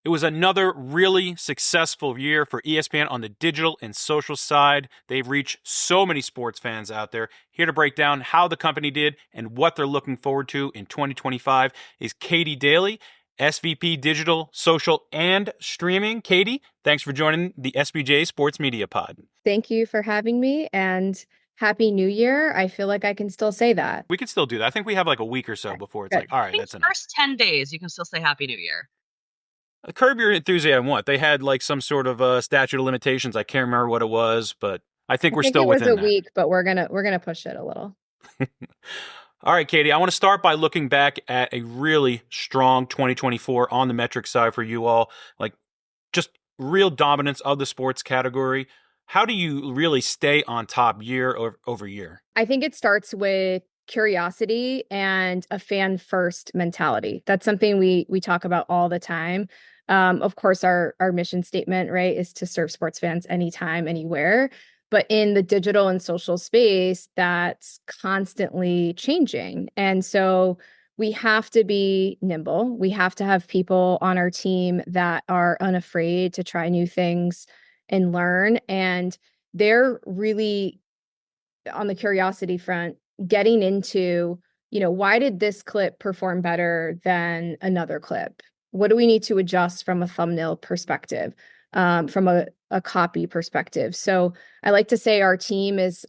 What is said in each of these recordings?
It was another really successful year for ESPN on the digital and social side. They've reached so many sports fans out there. Here to break down how the company did and what they're looking forward to in 2025 is KAITEE DALEY, SVP Digital, Social, and Streaming. KAITEE, thanks for joining the SBJ Sports Media Pod. Thank you for having me, and Happy New Year. I feel like I can still say that. We can still do that. I think we have like a week or so before it's Good. like, all I right, think that's enough. first 10 days, you can still say Happy New Year. Curb Your Enthusiasm, what? They had like some sort of statute of limitations. I can't remember what it was, but I think we're still within it was that. a week, but we're gonna push it a little. All right, KAITEE, I want to start by looking back at a really strong 2024 on the metric side for you all, like just real dominance of the sports category. How do you really stay on top year over year? I think it starts with curiosity and a fan first mentality. That's something we talk about all the time. Of course, our mission statement, right, is to serve sports fans anytime, anywhere. But in the digital and social space, that's constantly changing. And so we have to be nimble. We have to have people on our team that are unafraid to try new things and learn. And they're really on the curiosity front, getting into, why did this clip perform better than another clip? What do we need to adjust from a thumbnail perspective, from a copy perspective? So I like to say our team is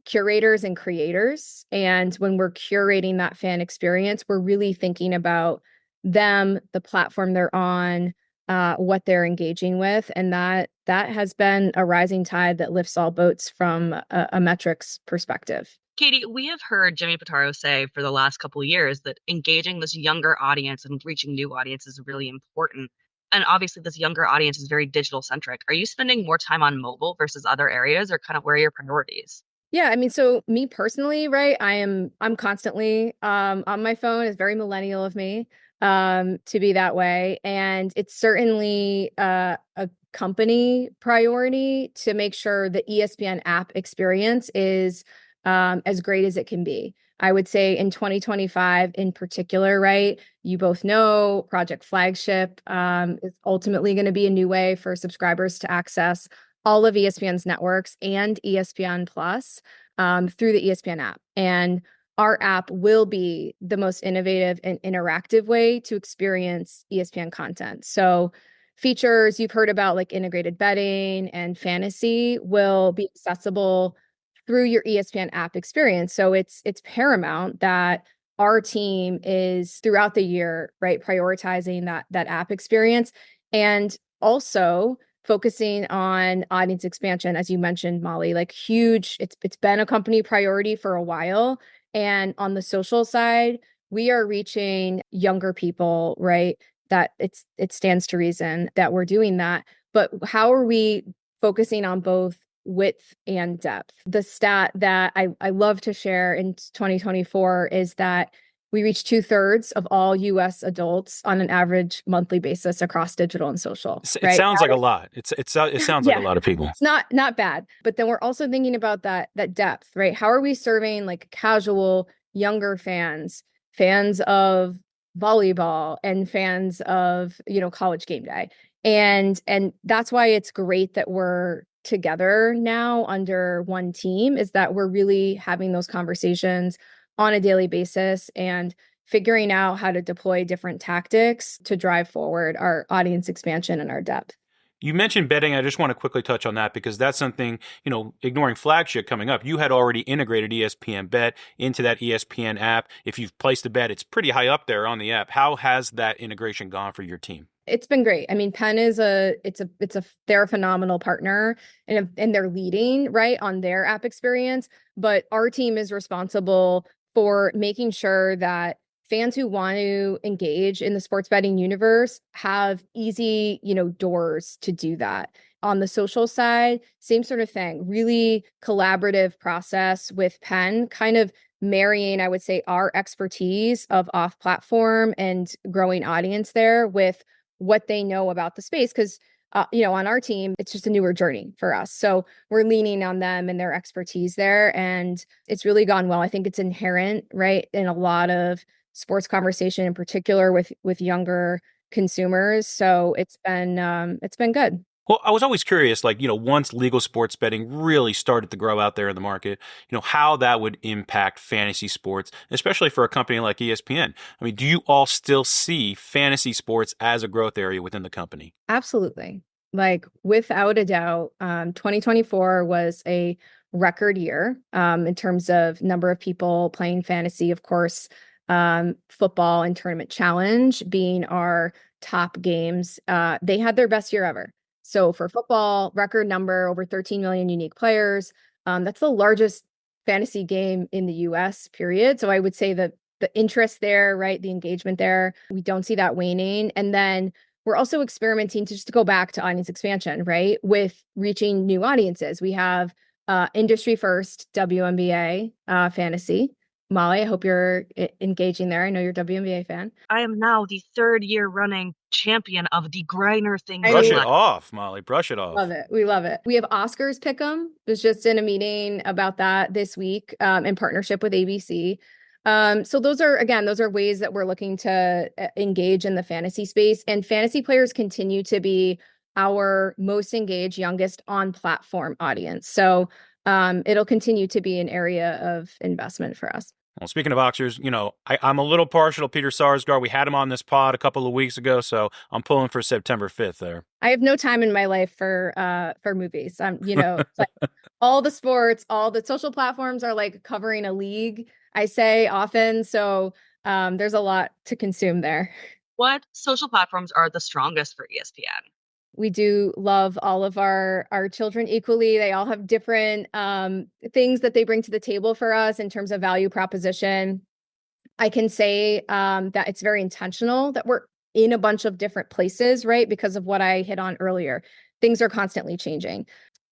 curators and creators. And when we're curating that fan experience, we're really thinking about them, the platform they're on, what they're engaging with. And that has been a rising tide that lifts all boats from a metrics perspective. KAITEE, we have heard Jimmy Pitaro say for the last couple of years that engaging this younger audience and reaching new audiences is really important. And obviously, this younger audience is very digital centric. Are you spending more time on mobile versus other areas, or kind of where are your priorities? Yeah, I mean, so me personally, right? I'm constantly on my phone. It's very millennial of me to be that way, and it's certainly a company priority to make sure the ESPN app experience is as great as it can be. I would say in 2025 in particular, right? You both know Project Flagship is ultimately going to be a new way for subscribers to access all of ESPN's networks and ESPN Plus through the ESPN app. And our app will be the most innovative and interactive way to experience ESPN content. So features you've heard about, like integrated betting and fantasy, will be accessible through your ESPN app experience. So it's paramount that our team is throughout the year, right, prioritizing that app experience, and also focusing on audience expansion, as you mentioned, Molly, like huge. It's been a company priority for a while. And on the social side, we are reaching younger people, right? That it stands to reason that we're doing that. But how are we focusing on both width and depth? The stat that I love to share in 2024 is that we reach 2/3 of all US adults on an average monthly basis across digital and social. It sounds like a lot. It sounds like a lot of people. It's not bad. But then we're also thinking about that depth, right? How are we serving like casual, younger fans of volleyball and fans of, college game day? And that's why it's great that we're together now under one team, is that we're really having those conversations on a daily basis and figuring out how to deploy different tactics to drive forward our audience expansion and our depth. You mentioned betting. I just want to quickly touch on that because that's something, ignoring Flagship coming up, you had already integrated ESPN Bet into that ESPN app. If you've placed a bet, it's pretty high up there on the app. How has that integration gone for your team? It's been great. I mean, Penn is they're a phenomenal partner, and they're leading right on their app experience. But our team is responsible for making sure that fans who want to engage in the sports betting universe have easy, doors to do that. On the social side, same sort of thing, really collaborative process with Penn, kind of marrying, I would say, our expertise of off platform and growing audience there with what they know about the space. Because on our team, it's just a newer journey for us. So we're leaning on them and their expertise there. And it's really gone well. I think it's inherent, right, in a lot of sports conversation, in particular with younger consumers. So it's been good. Well, I was always curious, like, once legal sports betting really started to grow out there in the market, how that would impact fantasy sports, especially for a company like ESPN. I mean, do you all still see fantasy sports as a growth area within the company? Absolutely. Like without a doubt, 2024 was a record year in terms of number of people playing fantasy. Of course, football and tournament challenge being our top games. They had their best year ever. So for football, record number, over 13 million unique players. That's the largest fantasy game in the US, period. So I would say that the interest there, right? The engagement there, we don't see that waning. And then we're also experimenting to just go back to audience expansion, right? With reaching new audiences. We have industry first WNBA fantasy. Molly, I hope you're engaging there. I know you're a WNBA fan. I am now the third year running champion of the Griner thing. Brush it off, Molly. Brush it off. Love it. We love it. We have Oscars Pick'em. Was just in a meeting about that this week in partnership with ABC. So those are ways that we're looking to engage in the fantasy space, and fantasy players continue to be our most engaged, youngest on platform audience. So it'll continue to be an area of investment for us. Well, speaking of Oscars, I'm a little partial to Peter Sarsgaard. We had him on this pod a couple of weeks ago, so I'm pulling for September 5th there. I have no time in my life for movies. It's like all the sports, all the social platforms are like covering a league, I say often. So there's a lot to consume there. What social platforms are the strongest for ESPN? We do love all of our children equally. They all have different things that they bring to the table for us in terms of value proposition. I can say that it's very intentional that we're in a bunch of different places, right? Because of what I hit on earlier. Things are constantly changing.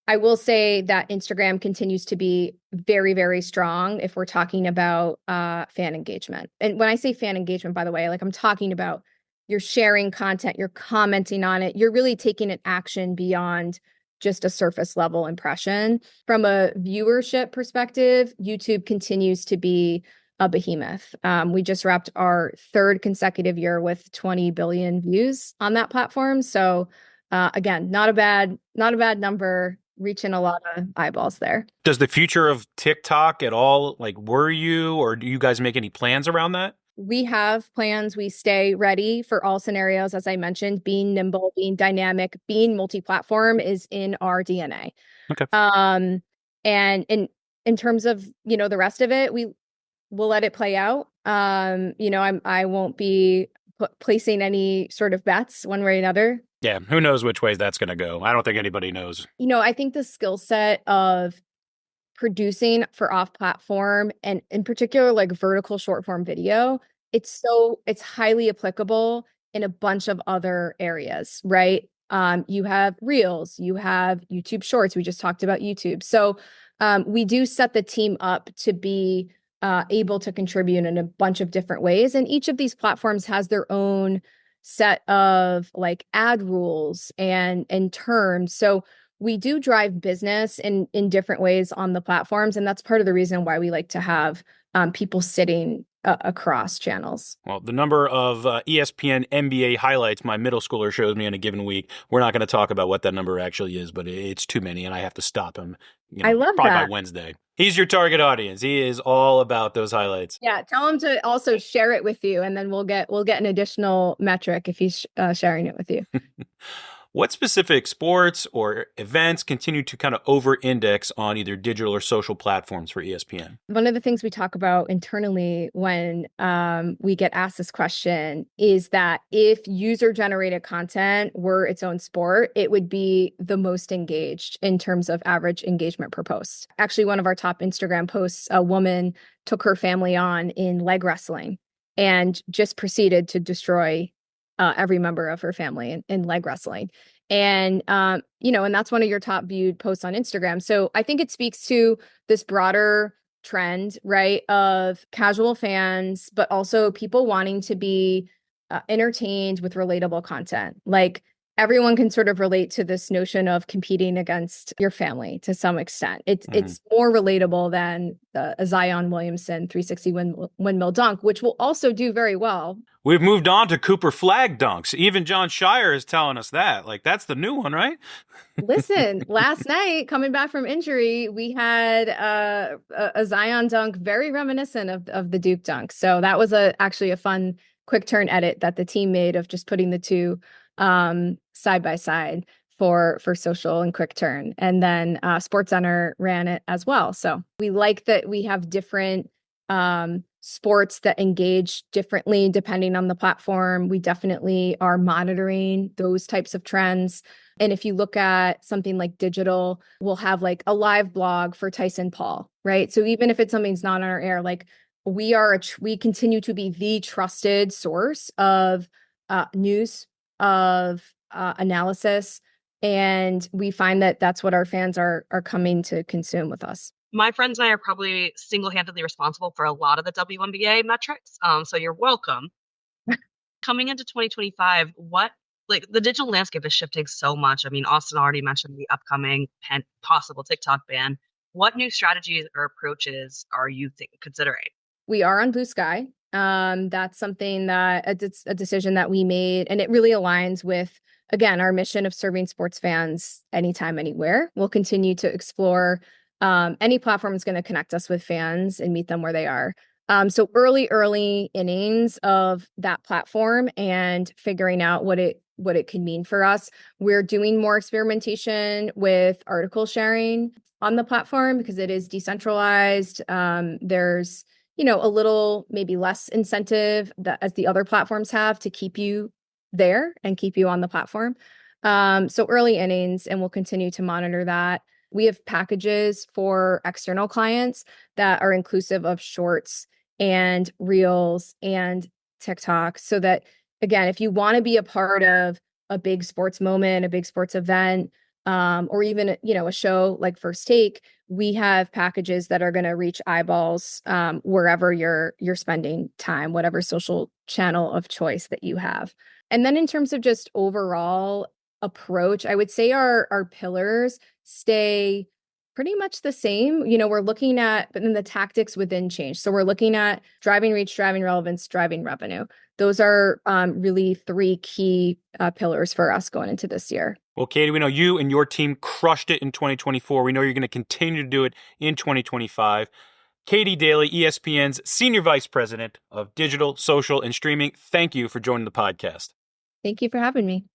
I will say that Instagram continues to be very, very strong if we're talking about fan engagement. And when I say fan engagement, by the way, like I'm talking about you're sharing content, you're commenting on it, you're really taking an action beyond just a surface level impression. From a viewership perspective, YouTube continues to be a behemoth. We just wrapped our third consecutive year with 20 billion views on that platform. So again, not a bad number, reaching a lot of eyeballs there. Does the future of TikTok at all worry you, or do you guys make any plans around that? We have plans. We stay ready for all scenarios. As I mentioned, being nimble, being dynamic, being multi-platform is in our DNA. Okay. And in terms of, the rest of it, we'll let it play out. I won't be placing any sort of bets one way or another. Yeah. Who knows which way that's going to go? I don't think anybody knows. I think the skill set of producing for off-platform and in particular like vertical short form video, it's highly applicable in a bunch of other areas, right? You have Reels, you have YouTube Shorts. We just talked about YouTube. So we do set the team up to be able to contribute in a bunch of different ways. And each of these platforms has their own set of like ad rules and terms. So we do drive business in different ways on the platforms. And that's part of the reason why we like to have people sitting across channels. Well, the number of ESPN NBA highlights my middle schooler shows me in a given week, we're not going to talk about what that number actually is, but it's too many and I have to stop him. I love probably that. By Wednesday. He's your target audience. He is all about those highlights. Yeah, tell him to also share it with you, and then we'll get an additional metric if he's sharing it with you. What specific sports or events continue to kind of over-index on either digital or social platforms for ESPN? One of the things we talk about internally when we get asked this question is that if user-generated content were its own sport, it would be the most engaged in terms of average engagement per post. Actually, one of our top Instagram posts, a woman took her family on in leg wrestling and just proceeded to destroy every member of her family in leg wrestling. And, and that's one of your top viewed posts on Instagram. So I think it speaks to this broader trend, right, of casual fans, but also people wanting to be entertained with relatable content. Like everyone can sort of relate to this notion of competing against your family to some extent. It's more relatable than a Zion Williamson 360 windmill dunk, which will also do very well. We've moved on to Cooper flag dunks. Even John Shire is telling us that. Like, that's the new one, right? Listen, last night, coming back from injury, we had a Zion dunk very reminiscent of the Duke dunk. So that was actually a fun quick turn edit that the team made of just putting the two side by side for social and quick turn. And then SportsCenter ran it as well. So we like that we have different sports that engage differently depending on the platform. We definitely are monitoring those types of trends. And if you look at something like digital, we'll have like a live blog for Tyson Paul, right? So even if it's something's not on our air, like we continue to be the trusted source of news, of analysis, and we find that that's what our fans are coming to consume with us. My friends and I are probably single-handedly responsible for a lot of the WNBA metrics. So you're welcome. Coming into 2025, like the digital landscape is shifting so much. I mean, Austin already mentioned the upcoming possible TikTok ban. What new strategies or approaches are you considering? We are on Blue Sky. That's something that a decision that we made, and it really aligns with, again, our mission of serving sports fans anytime, anywhere. We'll continue to explore any platform is going to connect us with fans and meet them where they are. So early innings of that platform and figuring out what it can mean for us. We're doing more experimentation with article sharing on the platform because it is decentralized. There's a little maybe less incentive as the other platforms have to keep you there and keep you on the platform. So early innings, and we'll continue to monitor that. We have packages for external clients that are inclusive of shorts and reels and TikTok, so that, again, if you want to be a part of a big sports moment, a big sports event, or even a show like First Take, we have packages that are going to reach eyeballs wherever you're spending time, whatever social channel of choice that you have. And then in terms of just overall approach, I would say our pillars stay pretty much the same. We're looking at, but then the tactics within change. So we're looking at driving reach, driving relevance, driving revenue. Those are really three key pillars for us going into this year. Well, Katie, we know you and your team crushed it in 2024. We know you're going to continue to do it in 2025. KAITEE DALEY, ESPN's Senior Vice President of Digital, Social, and Streaming, thank you for joining the podcast. Thank you for having me.